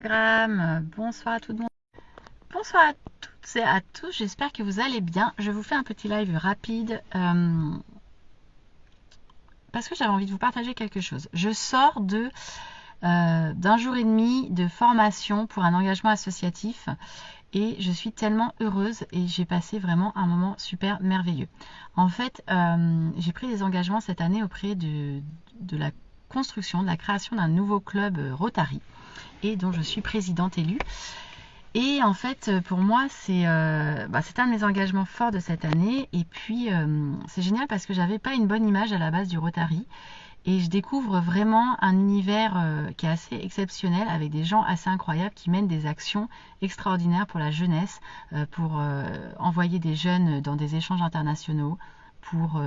Bonsoir à tout le monde. Bonsoir à toutes et à tous, j'espère que vous allez bien. Je vous fais un petit live rapide parce que j'avais envie de vous partager quelque chose. Je sors d'un jour et demi de formation pour un engagement associatif et je suis tellement heureuse et j'ai passé vraiment un moment super merveilleux. En fait, j'ai pris des engagements cette année auprès de la construction, de la création d'un nouveau club Rotary et dont je suis présidente élue. Et en fait, pour moi, c'est un de mes engagements forts de cette année. Et puis, c'est génial parce que j'avais pas une bonne image à la base du Rotary. Et je découvre vraiment un univers qui est assez exceptionnel avec des gens assez incroyables qui mènent des actions extraordinaires pour la jeunesse, pour envoyer des jeunes dans des échanges internationaux, pour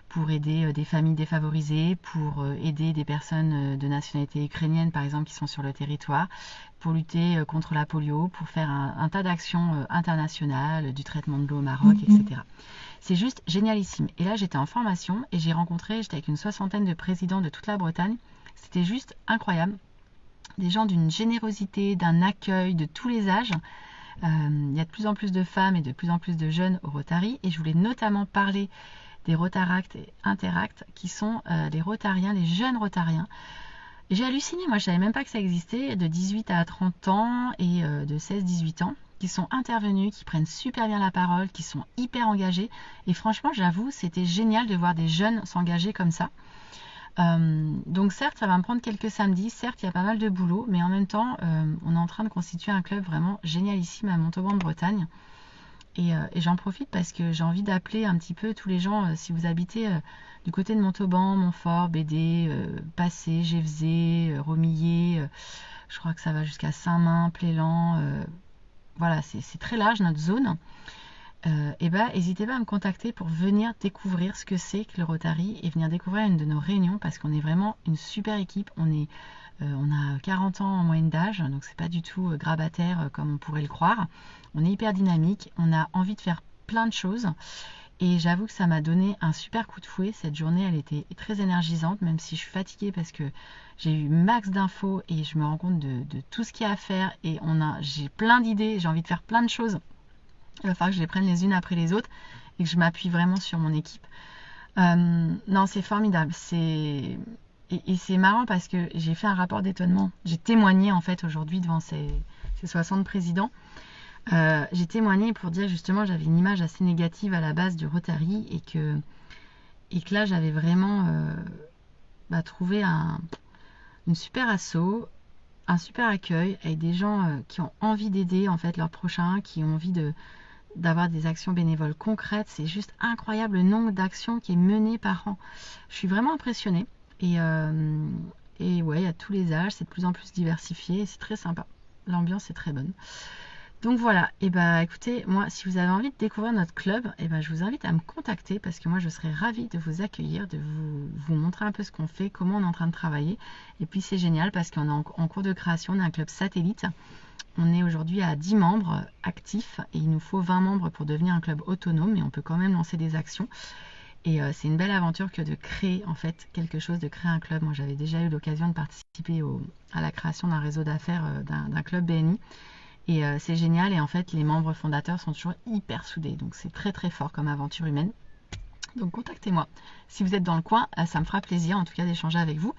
pour aider des familles défavorisées, pour aider des personnes de nationalité ukrainienne, par exemple, qui sont sur le territoire, pour lutter contre la polio, pour faire un tas d'actions internationales, du traitement de l'eau au Maroc, etc. C'est juste génialissime. Et là, j'étais en formation et j'étais avec une soixantaine de présidents de toute la Bretagne. C'était juste incroyable. Des gens d'une générosité, d'un accueil de tous les âges. Il y a de plus en plus de femmes et de plus en plus de jeunes au Rotary. Et je voulais notamment parler des Rotaractes et Interacts, qui sont les Rotariens, les jeunes Rotariens. J'ai halluciné, moi je savais même pas que ça existait, de 18 à 30 ans et de 16-18 ans, qui sont intervenus, qui prennent super bien la parole, qui sont hyper engagés. Et franchement, j'avoue, c'était génial de voir des jeunes s'engager comme ça. Donc certes, ça va me prendre quelques samedis, certes, il y a pas mal de boulot, mais en même temps, on est en train de constituer un club vraiment génialissime à Montauban de Bretagne. Et j'en profite parce que j'ai envie d'appeler un petit peu tous les gens, si vous habitez du côté de Montauban, Montfort, Bédé, Passé, Gévesé, Romillé, je crois que ça va jusqu'à Saint-Main, Plélan, voilà, c'est très large notre zone. Et ben, n'hésitez pas à me contacter pour venir découvrir ce que c'est que le Rotary et venir découvrir une de nos réunions parce qu'on est vraiment une super équipe. On a 40 ans en moyenne d'âge, donc c'est pas du tout grabataire comme on pourrait le croire. On est hyper dynamique, on a envie de faire plein de choses. Et j'avoue que ça m'a donné un super coup de fouet. Cette journée, elle était très énergisante, même si je suis fatiguée parce que j'ai eu max d'infos et je me rends compte de tout ce qu'il y a à faire. Et j'ai plein d'idées, j'ai envie de faire plein de choses. Il va falloir que je les prenne les unes après les autres et que je m'appuie vraiment sur mon équipe. Non, c'est formidable. Et c'est marrant parce que j'ai fait un rapport d'étonnement. J'ai témoigné en fait aujourd'hui devant ces 60 présidents. J'ai témoigné pour dire justement j'avais une image assez négative à la base du Rotary et que là j'avais vraiment trouvé une super asso, un super accueil avec des gens qui ont envie d'aider en fait leurs prochains, qui ont envie d'avoir des actions bénévoles concrètes. C'est juste incroyable le nombre d'actions qui est mené par an. Je suis vraiment impressionnée. Et ouais, il y a tous les âges, c'est de plus en plus diversifié et c'est très sympa. L'ambiance est très bonne. Donc voilà, et bah écoutez, moi si vous avez envie de découvrir notre club, et bah, je vous invite à me contacter parce que moi je serais ravie de vous accueillir, de vous montrer un peu ce qu'on fait, comment on est en train de travailler. Et puis c'est génial parce qu'on est en cours de création, on est un club satellite. On est aujourd'hui à 10 membres actifs et il nous faut 20 membres pour devenir un club autonome, mais on peut quand même lancer des actions. Et c'est une belle aventure que de créer en fait quelque chose, de créer un club. Moi j'avais déjà eu l'occasion de participer à la création d'un réseau d'affaires d'un club BNI. Et c'est génial et en fait les membres fondateurs sont toujours hyper soudés. Donc c'est très très fort comme aventure humaine. Donc contactez-moi. Si vous êtes dans le coin, ça me fera plaisir en tout cas d'échanger avec vous.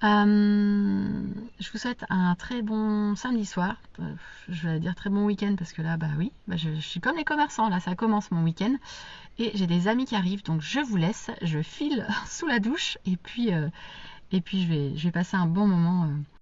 Je vous souhaite un très bon samedi soir. Je vais dire très bon week-end parce que là, bah oui, je suis comme les commerçants. Là, ça commence mon week-end. Et j'ai des amis qui arrivent, donc je vous laisse. Je file sous la douche et puis je vais passer un bon moment